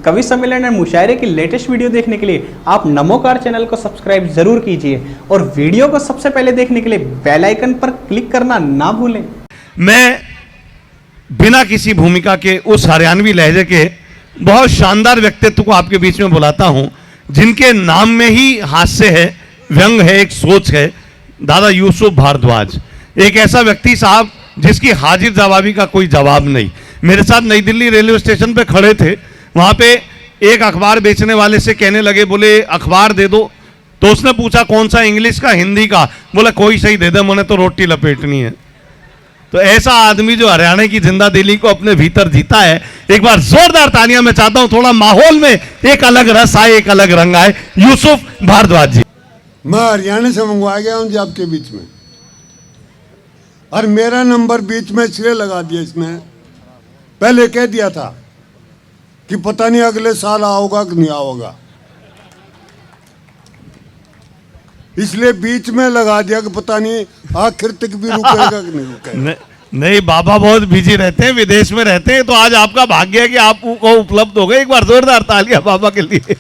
कवि सम्मेलन और मुशायरे की लेटेस्ट वीडियो देखने के लिए आप नमोकार चैनल को सब्सक्राइब जरूर कीजिए और वीडियो को सबसे पहले देखने के लिए बेल आइकन पर क्लिक करना ना भूलें। मैं बिना किसी भूमिका के उस हरियाणवी लहजे के बहुत शानदार व्यक्तित्व को आपके बीच में बुलाता हूं, जिनके नाम में ही हास्य है, व्यंग है, एक सोच है। दादा यूसुफ भारद्वाज, एक ऐसा व्यक्ति साहब जिसकी हाजिर जवाबी का कोई जवाब नहीं। मेरे साथ नई दिल्ली रेलवे स्टेशन पे खड़े थे, वहां पे एक अखबार बेचने वाले से कहने लगे, बोले अखबार दे दो। तो उसने पूछा कौन सा, इंग्लिश का, हिंदी का? बोला कोई सही दे दे, मैंने तो रोटी लपेटनी है। तो ऐसा आदमी जो हरियाणा की जिंदा दिली को अपने भीतर जीता है, एक बार जोरदार तालियां मैं चाहता हूं, थोड़ा माहौल में एक अलग रस आए, एक अलग रंग आए। यूसुफ भारद्वाज जी। मैं हरियाणा से मंगवा गया हूं जी आपके बीच में, और मेरा नंबर बीच में इसलिए लगा दिया, इसमें पहले कह दिया था कि पता नहीं अगले साल आओगा कि नहीं आओगा, इसलिए बीच में लगा दिया कि पता नहीं आखिर तक भी रुकेगा कि नहीं रुकेगा। नहीं, बाबा बहुत बिजी रहते हैं, विदेश में रहते हैं, तो आज आपका भाग्य है कि आपको उपलब्ध हो गए। एक बार जोरदार तालियां बाबा के लिए।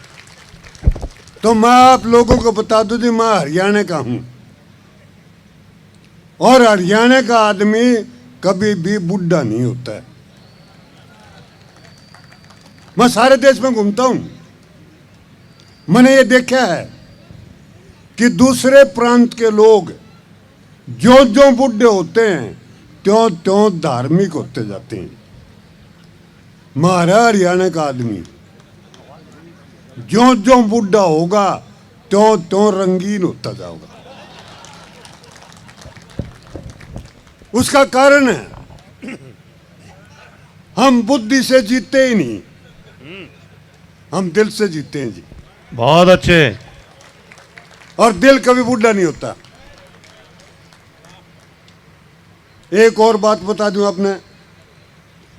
तो मैं आप लोगों को बता दूं जी, मैं हरियाणा का हूं, और हरियाणा का आदमी कभी भी बुढ़ा नहीं होता है। मैं सारे देश में घूमता हूं, मैंने ये देखा है कि दूसरे प्रांत के लोग जो जो बुढ़े होते हैं त्यों त्यों धार्मिक होते जाते हैं। हमारा हरियाणा का आदमी जो जो बुढ़ा होगा त्यों त्यों रंगीन होता जाएगा। उसका कारण है हम बुद्धि से जीते ही नहीं, हम दिल से जीते हैं जी। बहुत अच्छे। और दिल कभी बुढ़ा नहीं होता। एक और बात बता दूं आपने,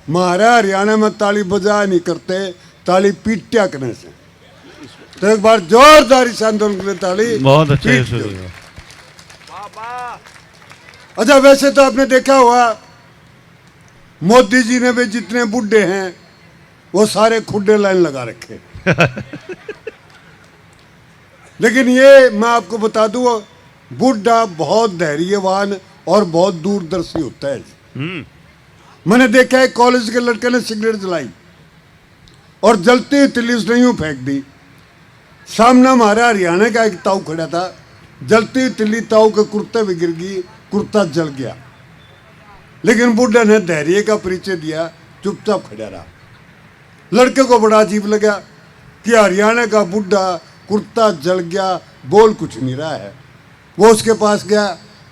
हमारा हरियाणा में ताली बजा नहीं करते, ताली पीटिया करने से। तो एक बार जोरदार इस आंदोलन के लिए ताली। बहुत अच्छे। अच्छा, वैसे तो आपने देखा हुआ मोदी जी ने भी जितने बुढ़े हैं वो सारे खुड्डे लाइन लगा रखे। लेकिन ये मैं आपको बता दूं, बुढ़ा बहुत धैर्यवान और बहुत दूरदर्शी होता है। मैंने देखा है कॉलेज के लड़के ने सिगरेट जलाई और जलती हुई तिल्ली उसने यूं फेंक दी। सामने हमारा हरियाणा का एक ताऊ खड़ा था, जलती हुई तिल्ली ताऊ के कुर्ते पे गिर गई, कुर्ता जल गया। लेकिन बुढ़ा ने धैर्य का परिचय दिया, चुपचाप खड़ा रहा। लड़के को बड़ा अजीब लगा कि हरियाणा का बुढ़ा कुर्ता जल गया, बोल कुछ नहीं रहा है। वो उसके पास गया,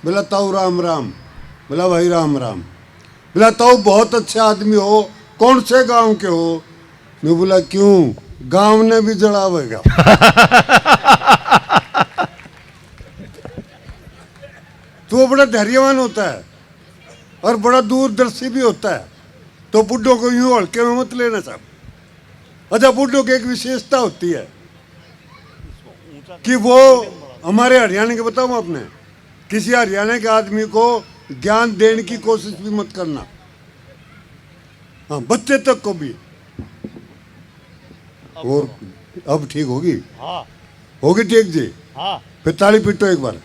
बोला ताऊ राम राम। बोला भाई राम राम। बोला ताऊ बहुत अच्छे आदमी हो, कौन से गांव के हो? मैं बोला क्यों, गांव ने भी जड़ावेगा। तो वो बड़ा धैर्यवान होता है और बड़ा दूरदर्शी भी होता है। तो बुढ़ों को यूं हल्के में मत लेना साहब। अच्छा, बुढ़ों की एक विशेषता होती है कि वो हमारे हरियाणा के, बताऊं आपने, किसी हरियाणा के आदमी को ज्ञान देने की कोशिश भी मत करना। हाँ, बच्चे तक को भी। और अब ठीक होगी? हाँ होगी ठीक जी। हाँ, फिर ताली पीटो एक बार।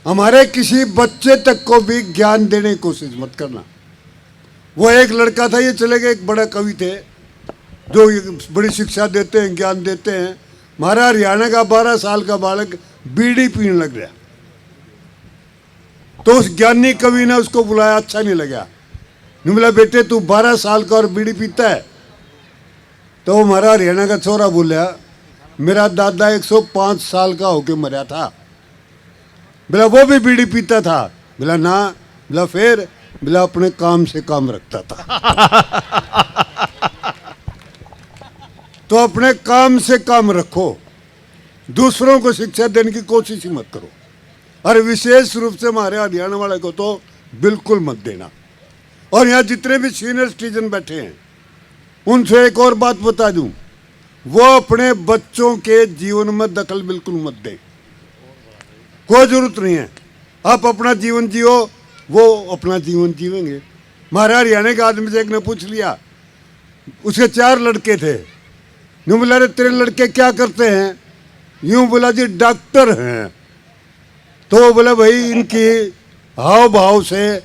हमारे किसी बच्चे तक को भी ज्ञान देने की कोशिश मत करना। वो एक लड़का था, ये चले गए, एक बड़ा कवि थे जो बड़ी शिक्षा देते हैं, ज्ञान देते हैं। हमारा हरियाणा का 12 साल का बालक बीड़ी पीने लग गया, तो उस ज्ञानी कवि ने उसको बुलाया, अच्छा नहीं लगा। नहीं बोला बेटे तू 12 साल का और बीड़ी पीता है? तो हमारा हरियाणा का छोरा बोला मेरा दादा 105 साल का होके मरा था। बोला वो भी बीड़ी पीता था? बोला ना। बोला फिर? बोला अपने काम से काम रखता था। तो अपने काम से काम रखो, दूसरों को शिक्षा देने की कोशिश ही मत करो, और विशेष रूप से हमारे हरियाणा वाले को तो बिल्कुल मत देना। और यहाँ जितने भी सीनियर सिटीजन बैठे हैं उनसे एक और बात बता दूं, वो अपने बच्चों के जीवन में दखल बिल्कुल मत दे, कोई जरूरत नहीं है। आप अपना जीवन जियो, वो अपना जीवन जीवेंगे। हमारे हरियाणा के आदमी से एक ने पूछ लिया उसके 4 लड़के थे। यूं बोला, अरे तेरे लड़के क्या करते हैं? यूं बोला, जी डॉक्टर हैं। तो वो बोला, भाई इनकी हाव भाव से,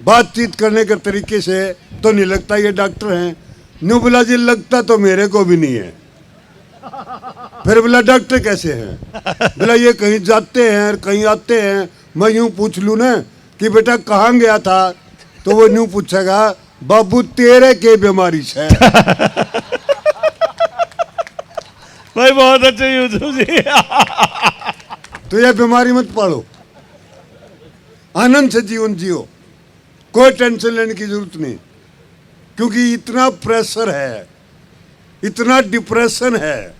बातचीत करने के तरीके से तो नहीं लगता ये डॉक्टर हैं। यूं बोला, जी लगता तो मेरे को भी नहीं है। फिर बोला, डॉक्टर कैसे हैं? बोला, ये कहीं जाते हैं कहीं आते हैं, मैं यूं पूछ लूं ना कि बेटा कहाँ गया था, तो वो यूं पूछेगा, बाबू तेरे के बीमारी से। भाई बहुत अच्छे यूसुफ जी। तो यह बीमारी मत पालो, आनंद से जीवन जियो, कोई टेंशन लेने की जरूरत नहीं। क्योंकि इतना प्रेशर है, इतना डिप्रेशन है।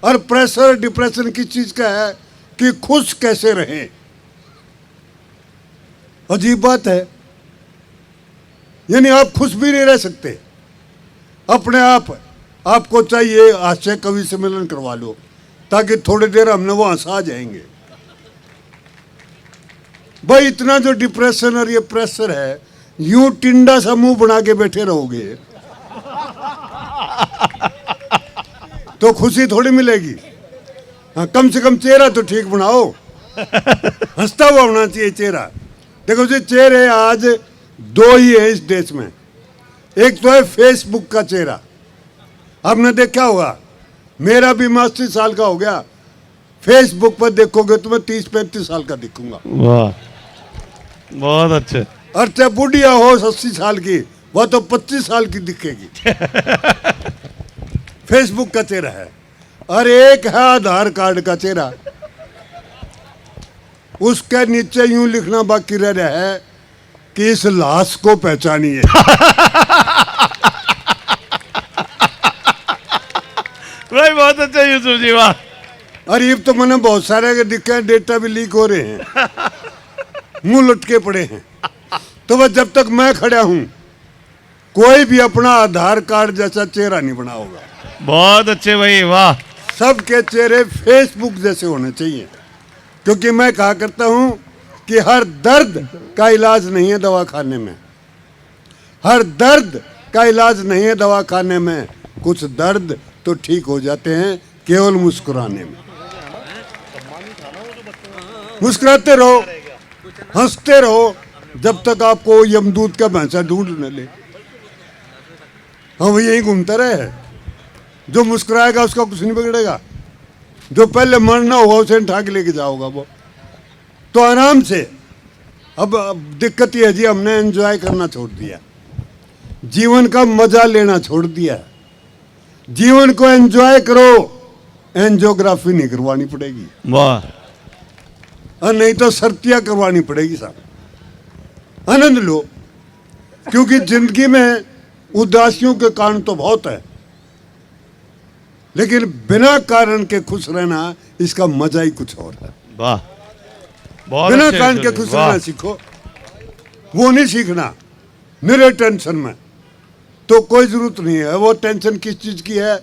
और प्रेशर डिप्रेशन किस चीज का है? कि खुश कैसे रहें। अजीब बात है, यानी आप खुश भी नहीं रह सकते अपने आप। आपको चाहिए हास्य कवि सम्मेलन करवा लो, ताकि थोड़ी देर हमने वो हंसा जाएंगे। भाई इतना जो डिप्रेशन और ये प्रेशर है, यूं टिंडा सा मुंह बना के बैठे रहोगे तो खुशी थोड़ी मिलेगी। हाँ, कम से कम चेहरा तो ठीक बनाओ, हंसता हुआ होना चाहिए चेहरा। देखो जी, चेहरे आज 2 ही है इस देश में। एक तो है फेसबुक का चेहरा, आपने देखा होगा, मेरा भी 80 साल का हो गया। फेसबुक पर देखोगे तो मैं 30-35 साल का दिखूंगा। वाह, बहुत अच्छे। और चाहे बुढ़िया हो 80 साल की, वह तो 25 साल की दिखेगी। फेसबुक का चेहरा है। और एक है आधार कार्ड का चेहरा, उसके नीचे यूं लिखना बाकी रह रहा है कि इस लाश को पहचानिए। भाई बहुत अच्छा यूसुफ जी, वाह। और ये तो मैंने बहुत सारे दिखे हैं, डेटा भी लीक हो रहे हैं, मुंह लटके पड़े हैं। तो वह जब तक मैं खड़ा हूं, कोई भी अपना आधार कार्ड जैसा चेहरा नहीं बना होगा। बहुत अच्छे भाई, वाह। सबके चेहरे फेसबुक जैसे होने चाहिए। क्योंकि मैं कहा करता हूं कि हर दर्द का इलाज नहीं है दवाखाने में, हर दर्द का इलाज नहीं है दवाखाने में। कुछ दर्द तो ठीक हो जाते हैं केवल मुस्कुराने में। मुस्कुराते रहो, हंसते रहो, जब तक आपको यमदूत का भैंसा ढूंढ न ले। हाँ, वो यही घूमता रहे। जो मुस्कुराएगा उसका कुछ नहीं बिगड़ेगा। जो पहले मरना होगा उसे उठा के लेके जाओगा वो। तो आराम से। अब दिक्कत ये है जी, हमने एंजॉय करना छोड़ दिया, जीवन का मजा लेना छोड़ दिया। जीवन को एंजॉय करो, एंजियोग्राफी नहीं करवानी पड़ेगी। वाह। और नहीं तो सर्तियां करवानी पड़ेगी साहब। आनंद लो, क्योंकि जिंदगी में उदासियों के कारण तो बहुत है, लेकिन बिना कारण के खुश रहना, इसका मजा ही कुछ और है। वाह, बहुत बिना अच्छे कारण के यूसुफ जी, खुश वाह। रहना सीखो। वो नहीं सीखना मेरे टेंशन में, तो कोई जरूरत नहीं है। वो टेंशन किस चीज की है?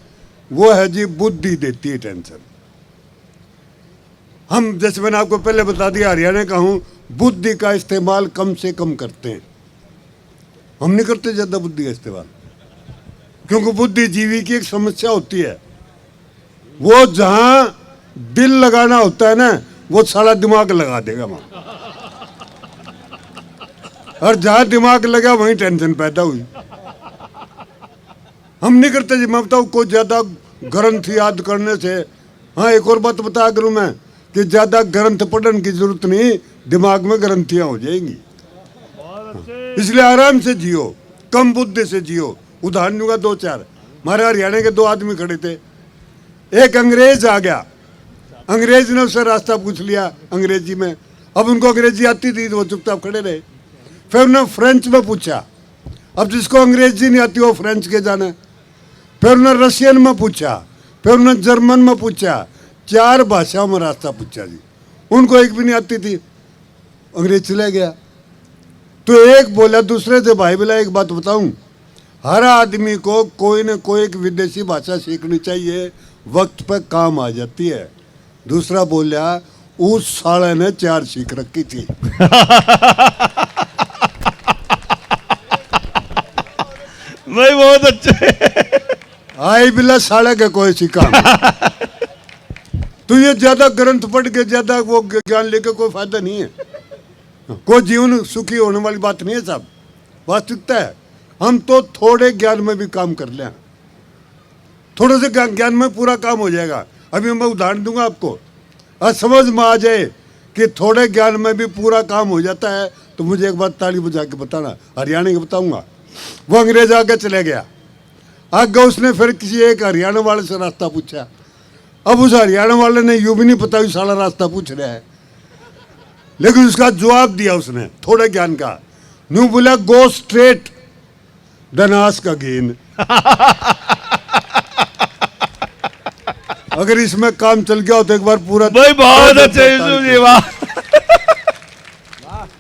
वो है जी, बुद्धि देती है टेंशन। हम, जैसे मैंने आपको पहले बता दिया, हरियाणा का हूं, बुद्धि का इस्तेमाल कम से कम करते हैं। हम नहीं करते ज्यादा बुद्धि का इस्तेमाल, क्योंकि बुद्धिजीवी की एक समस्या होती है, वो जहां दिल लगाना होता है ना, वो सारा दिमाग लगा देगा वहां। और जहां दिमाग लगा वहीं टेंशन पैदा हुई। हम नहीं करते जी। मैं बताऊँ, कोई ज्यादा ग्रंथ याद करने से, हाँ एक और बात बता करूं मैं, कि ज्यादा ग्रंथ पढ़ने की जरूरत नहीं, दिमाग में ग्रंथियां हो जाएंगी। इसलिए आराम से जियो, कम बुद्धि से जियो। उदाहरण दूंगा 2-4। हमारे हरियाणा के 2 आदमी खड़े थे, एक अंग्रेज आ गया, अंग्रेज ने उससे रास्ता पूछ लिया अंग्रेजी में। अब उनको अंग्रेजी आती थी तो वो चुपचाप खड़े रहे। फिर उन्होंने फ्रेंच में पूछा, अब जिसको अंग्रेजी नहीं आती वो फ्रेंच के जाने। फिर उन्होंने रशियन में पूछा, फिर उन्होंने जर्मन में पूछा, 4 भाषाओं में रास्ता पूछा जी। उनको एक भी नहीं आती थी, अंग्रेज चले गया। तो एक बोला दूसरे से, भाई बोला एक बात बताऊं, हर आदमी को कोई न कोई एक विदेशी भाषा सीखनी चाहिए, वक्त पर काम आ जाती है। दूसरा बोला, उस साले ने 4 सीख रखी थी। भाई बहुत अच्छे। आई बिला साले के कोई सी काम। तो ये ज्यादा ग्रंथ पढ़ के ज्यादा वो ज्ञान लेके कोई फायदा नहीं है। कोई जीवन सुखी होने वाली बात नहीं है साहब, वास्तविकता है। हम तो थोड़े ज्ञान में भी काम कर लें, थोड़े से ज्ञान में पूरा काम हो जाएगा। अभी मैं उदाहरण दूंगा आपको, आज समझ में आ जाए कि थोड़े ज्ञान में भी पूरा काम हो जाता है तो मुझे एक बात ताली बजा के बताना। हरियाणा के बताऊंगा। वो अंग्रेज आगे चले गया, आगे उसने फिर किसी एक हरियाणा वाले से रास्ता पूछा। अब उस हरियाणा वाले ने यूं भी नहीं पता कि साला रास्ता पूछ रहा है, लेकिन उसका जवाब दिया उसने थोड़े ज्ञान का। न्यू बोला go straight then ask again. अगर इसमें काम चल गया हो तो एक बार पूरा भाई बहुत अच्छे यूसुफ जी, वाह।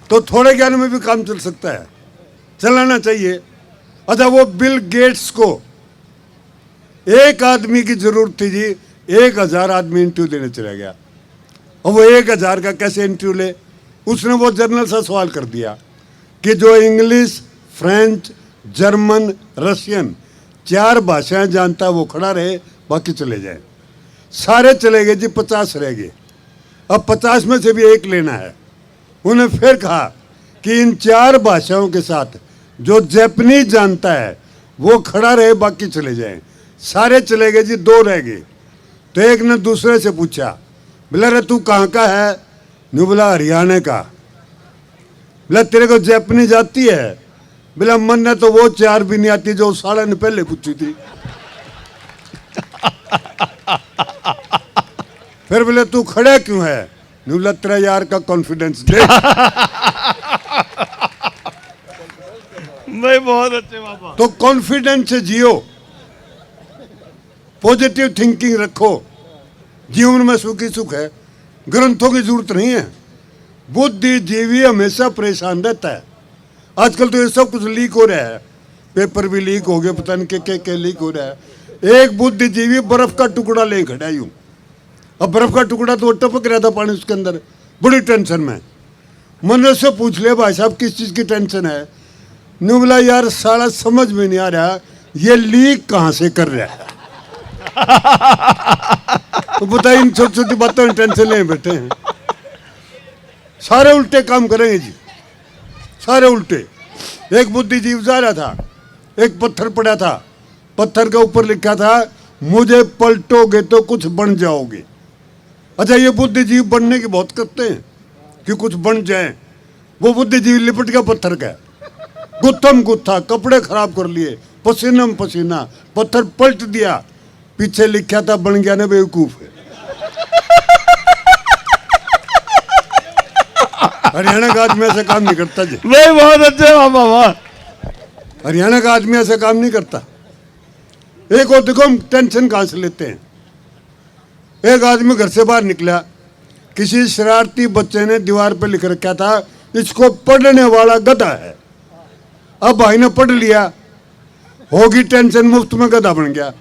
तो थोड़े ज्ञान में भी काम चल सकता है, चलाना चाहिए। अच्छा, वो बिल गेट्स को एक आदमी की जरूरत थी जी, 1000 आदमी इंटरव्यू देने चला गया। और वो 1000 का कैसे इंटरव्यू ले? उसने वो जनरल सा सवाल कर दिया कि जो इंग्लिश, फ्रेंच, जर्मन, रशियन 4 भाषाएं जानता है वो खड़ा रहे, बाकी चले जाए। सारे चले गए जी, 50 रह गए। अब 50 में से भी एक लेना है। उन्हें फिर कहा कि इन 4 भाषाओं के साथ जो जापानीज जानता है वो खड़ा रहे, बाकी चले जाए। सारे चले गए जी, 2 रह गए। तो एक ने दूसरे से पूछा, बोला रे तू कहाँ का है? न्यू बोला हरियाणा का। बोला तेरे को जापानीज आती है? बोला मन ने तो वो 4 भी नहीं आती जो साले ने पहले पूछी थी। फिर बोले तू खड़ा क्यों है? न्यू बोला तेरा यार का कॉन्फिडेंस दे। भाई बहुत अच्छे बाबा। तो कॉन्फिडेंस से जियो, पॉजिटिव थिंकिंग रखो, जीवन में सुख ही सुख है। ग्रंथों की जरूरत नहीं है। बुद्धिजीवी हमेशा परेशान रहता है। आजकल तो ये सब कुछ लीक हो रहा है, पेपर भी लीक हो गए, पता नहीं के लीक हो रहा है। एक बुद्धिजीवी बर्फ का टुकड़ा ले खड़ा यूं, अब बर्फ का टुकड़ा तो टपक रहा था पानी उसके अंदर, बड़ी टेंशन में। मैंने से पूछ लिया भाई साहब किस चीज की टेंशन है? न्यू बोला यार साला समझ में नहीं आ रहा ये लीक कहां से कर रहा है। तो बताइए, इन छोटी छोटी बातों में टेंशन ले बैठे हैं। सारे उल्टे काम करेंगे जी, सारे उल्टे। एक बुद्धिजीवी जा रहा था, एक पत्थर पड़ा था, पत्थर के ऊपर लिखा था मुझे पलटोगे तो कुछ बन जाओगे। अच्छा, ये बुद्धिजीवी बनने की बहुत करते हैं कि कुछ बन जाए। वो बुद्धिजीवी लिपट गया पत्थर का, गुत्थम गुत्था, कपड़े खराब कर लिए, पसीना में पसीना, पत्थर पलट दिया। पीछे लिखा था बन गया ना बेवकूफ है। हरियाणा का आदमी ऐसा काम नहीं करता जी। भाई बहुत अच्छे बाबा, वाह। हरियाणा का आदमी ऐसा काम नहीं करता। एक और देखो हम टेंशन कहां से लेते हैं। एक आदमी घर से बाहर निकला, किसी शरारती बच्चे ने दीवार पर लिख रखा था इसको पढ़ने वाला गधा है। अब भाई ने पढ़ लिया, होगी टेंशन, मुफ्त में गधा बन गया।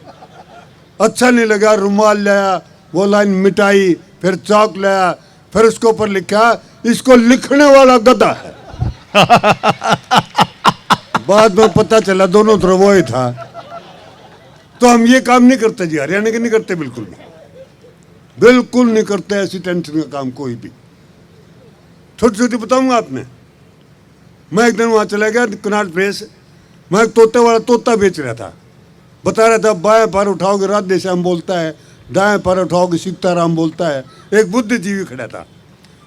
अच्छा नहीं लगा, रुमाल लाया, वो लाइन मिटाई, फिर चौक लाया, फिर उसके ऊपर लिखा इसको लिखने वाला गधा है। बाद में पता चला दोनों तरफ वो ही था। तो हम ये काम नहीं करते जी, हरियाणा के नहीं करते, बिल्कुल भी, बिल्कुल नहीं करते ऐसी टेंशन का काम कोई भी। छोटी छोटी बताऊंगा आपने। मैं एक दिन वहां चला गया कनाट प्रेस, मैं एक तोते वाला तोता बेच रहा था। बता रहा था बाएं पैर उठाओगे राधे श्याम बोलता है, दाएं पैर उठाओगे सीताराम बोलता है। एक बुद्धिजीवी खड़ा था,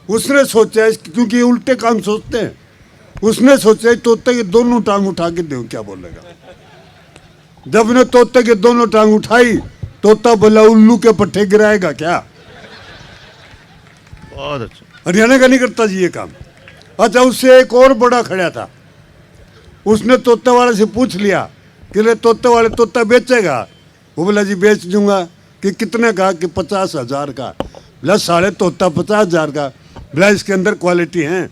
उसने सोचा क्योंकि ये उल्टे काम सोचते हैं, उसने सोचा तोते की दोनों टांग उठा के दो क्या बोलेगा। जब ने तोते की दोनों टांग उठाई, तोता बोला उल्लू के पट्टे गिराएगा क्या। बहुत अच्छा। हरियाणा का नहीं करता जी ये काम। अच्छा, उससे एक और बड़ा खड़ा था, उसने तोते वाले से पूछ लिया कि ले तोते वाले तोता बेचेगा? वो बोला जी बेच दूंगा। कि कितने का? कि 50,000 का। बोला साढ़े तोता 50,000 का? बोला इसके अंदर क्वालिटी है।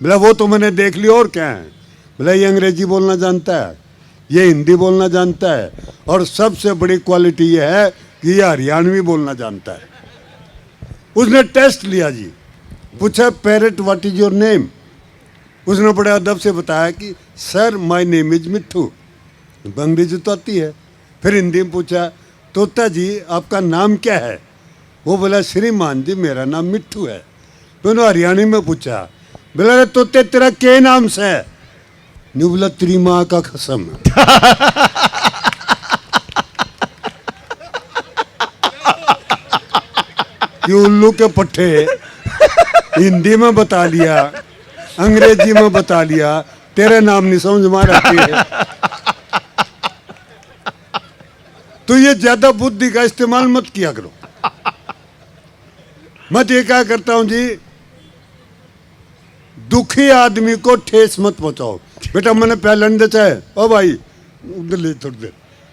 बोला वो तो मैंने देख ली, और क्या है? बोला ये अंग्रेजी बोलना जानता है, ये हिंदी बोलना जानता है, और सबसे बड़ी क्वालिटी ये है कि ये हरियाणवी बोलना जानता है। उसने टेस्ट लिया जी, पूछा parrot what is your name? उसने बड़े अदब से बताया कि सर माय नेम इज मिट्ठू। अंग्रेजी तो आती है। फिर हिंदी में पूछा, तोता जी आपका नाम क्या है? वो बोला, श्रीमान जी मेरा नाम मिट्ठू है। फिर उन्होंने हरियाणी में पूछा, बोला, अरे तोते तेरा क्या नाम से है? नहीं, बोला, तेरी माँ का कसम। कि उल्लू के पट्टे हिंदी में बता लिया, अंग्रेजी में बता लिया, तेरे नाम नहीं समझ में आती है। तो ये ज्यादा बुद्धि का इस्तेमाल मत किया करो। मैं ये क्या करता हूं जी, दुखी आदमी को ठेस मत पहुंचाओ। बेटा मैंने पहले अंडे चाहे, ओ भाई उधर ले थोड़ी देर,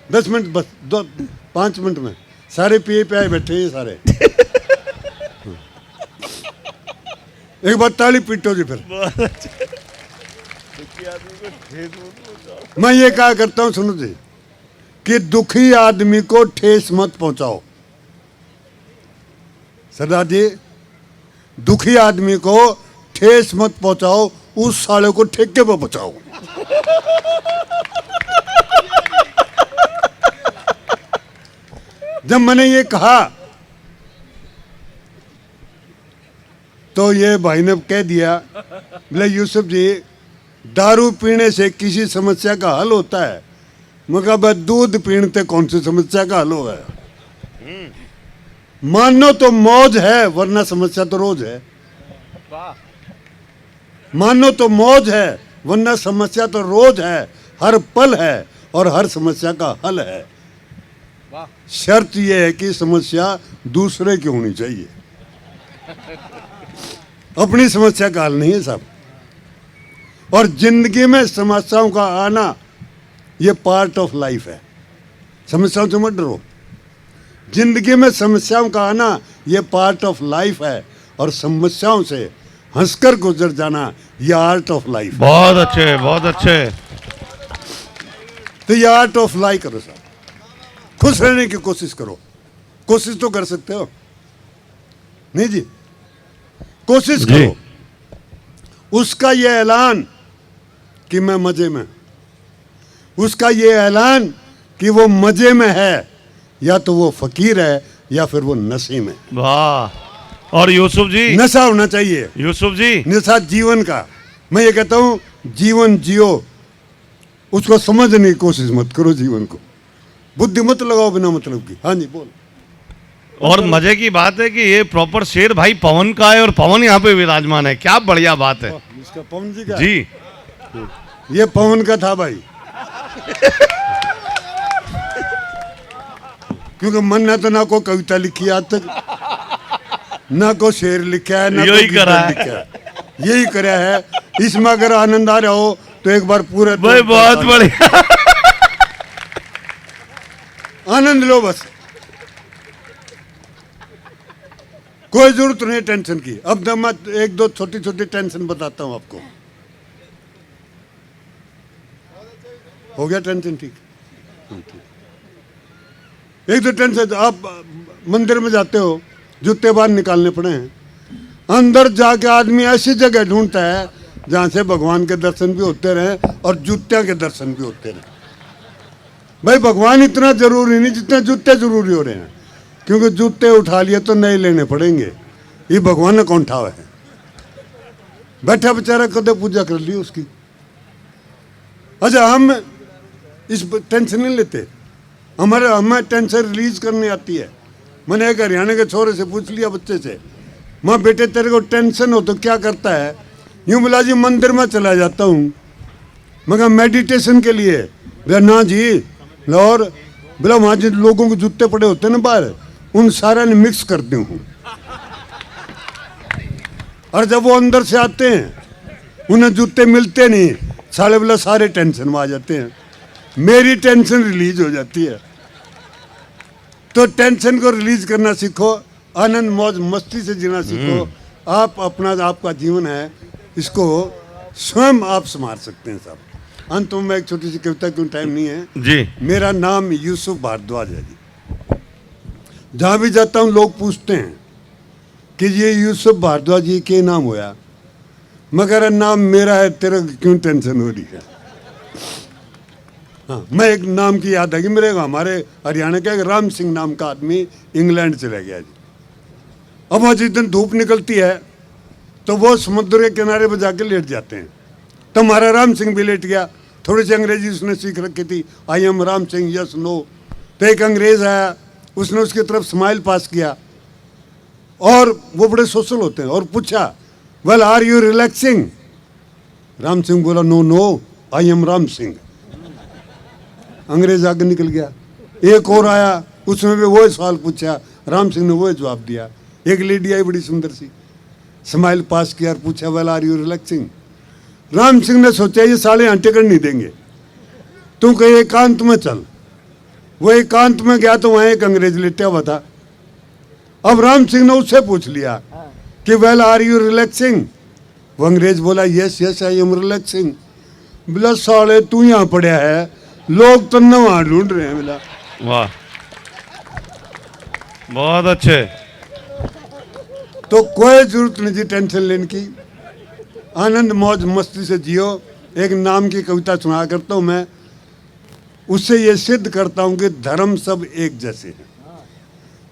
10 मिनट बस, 5 मिनट में सारे पिए पे आए बैठे हैं सारे। एक बार ताली पीटो जी। फिर मैं ये कहा करता हूं, सुनो जी, कि दुखी आदमी को ठेस मत पहुंचाओ। सरदार जी, दुखी आदमी को ठेस मत पहुंचाओ, उस साले को ठेके पर पहुंचाओ। जब मैंने ये कहा तो ये भाई ने कह दिया, बोले यूसुफ जी दारू पीने से किसी समस्या का हल होता है? मैं कहा, बस दूध पीने से कौन सी समस्या का हल होगा? मानो तो मौज है, वरना समस्या तो रोज है। मानो तो मौज है, वरना समस्या तो रोज है, हर पल है और हर समस्या का हल है। शर्त यह है कि समस्या दूसरे की होनी चाहिए, अपनी समस्या का हल नहीं है साहब। और जिंदगी में समस्याओं का आना ये पार्ट ऑफ लाइफ है। समस्याओं से मत डरो, जिंदगी में समस्याओं का आना ये पार्ट ऑफ लाइफ है, और समस्याओं से हंसकर गुजर जाना ये आर्ट ऑफ लाइफ है। बहुत अच्छे, बहुत अच्छे। तो ये आर्ट ऑफ लाइफ करो साहब, खुश रहने की कोशिश करो। कोशिश तो कर सकते हो, नहीं जी? कोशिश जी। करो। उसका ये ऐलान कि मैं मजे में, उसका ये ऐलान कि वो मजे में है, या तो वो फकीर है या फिर वो नशे में। वाह। और यूसुफ जी, नशा होना चाहिए, यूसुफ जी, नशा जीवन का। मैं ये कहता हूं, जीवन जियो, उसको समझने की कोशिश मत करो। जीवन को बुद्धि मत लगाओ बिना मतलब की। हाँ जी बोल। और मजे की बात है कि ये प्रॉपर शेर भाई पवन का है और पवन यहाँ पे विराजमान है। क्या बढ़िया बात है इसका पवन जी का जी। ये पवन का था भाई। क्योंकि मन ने तो ना कोई कविता लिखी आज तक, ना कोई शेर लिखा है, ना यही कोई करा गीत है। लिखा है। यही करा है। इसमें अगर आनंद आ रहा हो तो एक बार पूरा भाई बहुत बढ़िया। आनंद लो बस, कोई जरूरत नहीं टेंशन की। अब जब मैं एक दो छोटी छोटी टेंशन बताता हूं आपको। हो गया टेंशन? ठीक। एक दो टेंशन, आप मंदिर में जाते हो, जूते बाहर निकालने पड़े हैं, अंदर जाके आदमी ऐसी जगह ढूंढता है जहां से भगवान के दर्शन भी होते रहे और जूतियां के दर्शन भी होते रहे। भाई भगवान इतना जरूरी नहीं जितने जूते जरूरी हो रहे हैं, क्योंकि जूते उठा लिए तो नए लेने पड़ेंगे। ये भगवान ने कौन ठावा है? बैठा बेचारा कदे पूजा कर ली उसकी। अच्छा, हम इस टेंशन नहीं लेते, हमें टेंशन रिलीज करनी आती है। मैंने एक हरियाणा के छोरे से पूछ लिया, बच्चे से, माँ बेटे तेरे को टेंशन हो तो क्या करता है? यूं बोला जी मंदिर में चला जाता हूँ। मगर मेडिटेशन के लिए? बोला ना जी, और बोला वहाँ जिन लोगों के जूते पड़े होते हैं ना बाहर, उन सारा ने मिक्स करती हूँ, और जब वो अंदर से आते हैं उन्हें जूते मिलते नहीं, साले बोला सारे टेंशन में आ जाते हैं। मेरी टेंशन रिलीज हो जाती है। तो टेंशन को रिलीज करना सीखो, आनंद मौज मस्ती से जीना सीखो। आप अपना, आपका जीवन है, इसको स्वयं आप संभाल सकते हैं साहब। अंत में एक छोटी सी कविता, क्यों टाइम नहीं है जी। मेरा नाम यूसुफ भारद्वाज है जी। जहाँ भी जाता हूँ लोग पूछते हैं कि ये यूसुफ भारद्वाज ये क्या नाम होया? मगर नाम मेरा है, तेरे क्यों टेंशन हो रही है? हाँ, मैं एक नाम की याद है कि मेरे हमारे हरियाणा का एक राम सिंह नाम का आदमी इंग्लैंड चला गया जी। अब वहाँ जिस दिन धूप निकलती है तो वो समुद्र के किनारे पर जाके लेट जाते हैं। तो हमारा राम सिंह भी लेट गया। थोड़ी सी अंग्रेजी उसने सीख रखी थी, I am Ram Singh, yes no. तो एक अंग्रेज आया, उसने उसकी तरफ स्माइल पास किया और वो बड़े सोशल होते हैं और पूछा, well are you relaxing? Ram Singh बोला, no no I am Ram Singh. अंग्रेज आगे निकल गया। एक और आया, उसने भी वही सवाल पूछा, राम सिंह ने वही जवाब दिया। एक लेडी आई बड़ी सुंदर सी, स्माइल पास किया और पूछा, well are you relaxing? Ram Singh ने सोचा ये साले यहाँ टिकट नहीं देंगे, तू कहीं एकांत में चल। वो एकांत में गया तो वहाँ एक अंग्रेज लेटा हुआ था। अब राम सिंह ने उससे पूछ लिया कि वेल आर यू रिलैक्सिंग? वो अंग्रेज बोला, yes yes I am relaxing. बोला साले तू यहाँ पड़ा है, लोग तो नवा ढूंढ रहे हैं। बोला वाह, बहुत अच्छे। तो कोई जरूरत नहीं जी टेंशन लेने की, आनंद मौज मस्ती से जियो। एक नाम की कविता सुना करता हूँ मैं, उससे ये सिद्ध करता हूँ कि धर्म सब एक जैसे हैं।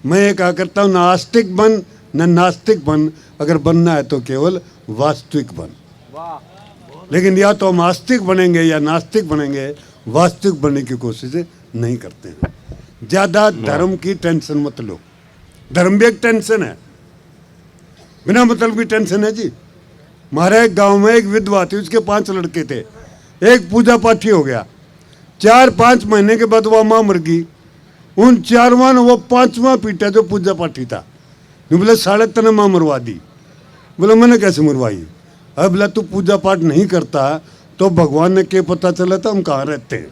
मैं ये कहा करता हूँ, ना आस्तिक बन न नास्तिक बन, अगर बनना है तो केवल वास्तविक बन। लेकिन या तो हम आस्तिक बनेंगे या नास्तिक बनेंगे, वास्तविक बनने की कोशिश नहीं करते हैं। ज़्यादा धर्म की टेंशन मत लो, धर्म भी एक टेंशन है, बिना मतलब की टेंशन है जी। हमारे एक गांव में एक विधवा थी, उसके 5 लड़के थे। एक पूजा पाठी हो गया, 4-5 महीने के बाद वह माँ मर गई। उन 4वां ने वो 5वां पीटा जो पूजा पाठी था। बोले साढ़े तने माँ मरवा दी। बोले मैंने कैसे मरवाई? अब बोला तू पूजा पाठ नहीं करता तो भगवान ने क्या पता चला था हम कहाँ रहते हैं।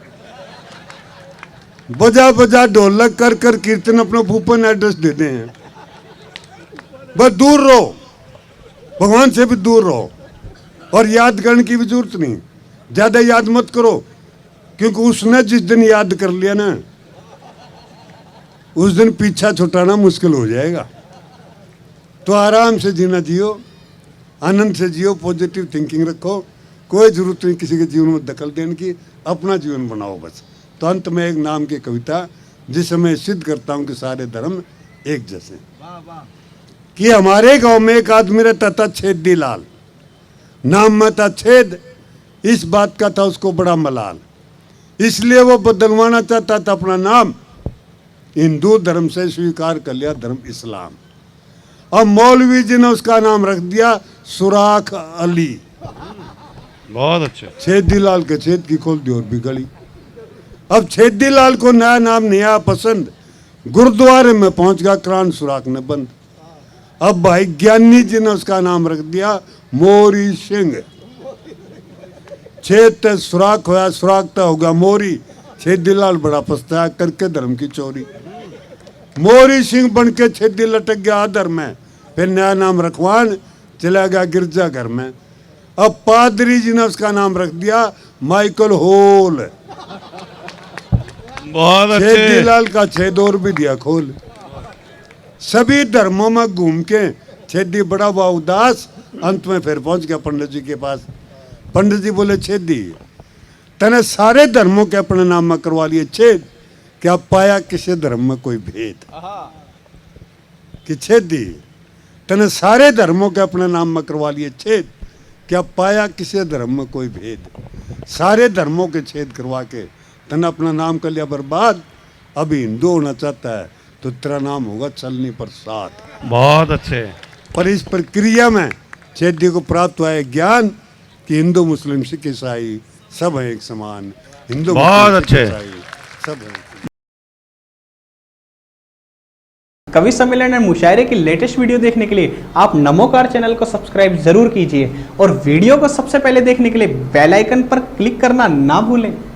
बजा बजा ढोलक कर कर कीर्तन अपने भूपन एड्रेस देते हैं। बस दूर रहो, भगवान से भी दूर रहो, और याद करने की भी जरूरत नहीं, ज्यादा याद मत करो, क्योंकि उसने जिस दिन याद कर लिया ना, उस दिन पीछा छुटाना मुश्किल हो जाएगा। तो आराम से जीना जियो, आनंद से जियो, पॉजिटिव थिंकिंग रखो, कोई जरूरत नहीं किसी के जीवन में दखल देने की, अपना जीवन बनाओ बस। तो अंत में एक नाम की कविता जिससे मैं सिद्ध करता हूँ कि सारे धर्म एक जैसे। कि हमारे गांव में एक आदमी रहता था छेदी लाल, नाम में था छेद, इस बात का था उसको बड़ा मलाल, इसलिए वो बदलवाना चाहता था अपना नाम, हिंदू धर्म से स्वीकार कर लिया धर्म इस्लाम। अब मौलवी जी ने उसका नाम रख दिया सुराख अली। बहुत अच्छे। छेदी लाल के छेद की खोल दी और भी गली। अब छेदी लाल को नया नाम नहीं आया पसंद, गुरुद्वारे में पहुंच गया, क्रान सुराख ने बंद। अब भाई ज्ञानी जी ने उसका नाम रख दिया मोरी सिंह। छेद ते सुराख होया, सुराख ते होगा मोरी। छेदी लाल बड़ा पछताया करके धर्म की चोरी। मोरी सिंह बन के छेदी लटक गया अधर में, फिर नया नाम रखवान चला गया गिरजा घर में। अब पादरी जी ने उसका नाम रख दिया माइकल होल। बहुत अच्छे। छेदी लाल का छेद और भी दिया खोल। सभी धर्मों में घूम के छेदी बड़ा हुआ उदास, अंत में फिर पहुंच गया पंडित जी के पास। पंडित जी बोले, छेदी तने सारे धर्मों के अपने नाम में करवा लिए छेद, क्या पाया किसी धर्म में कोई भेद? कि छेदी तने सारे धर्मों के अपने नाम में करवा लिए छेद, क्या पाया किसी धर्म में कोई भेद? सारे धर्मों के छेद करवा के तने अपना नाम कर लिया बर्बाद। अभी हिंदू होना चाहता है तो तेरा नाम होगा चलनी प्रसाद। बहुत अच्छे। पर इस प्रक्रिया में छेदी को प्राप्त हुआ है ज्ञान कि हिंदू मुस्लिम सिख ईसाई सब है एक समान। हिंदू बहुत मुस्लिम, सिख, अच्छे। ईसाई सब है। कवि सम्मेलन और मुशायरे की लेटेस्ट वीडियो देखने के लिए आप नमोकार चैनल को सब्सक्राइब जरूर कीजिए और वीडियो को सबसे पहले देखने के लिए बेल आइकन पर क्लिक करना ना भूलें।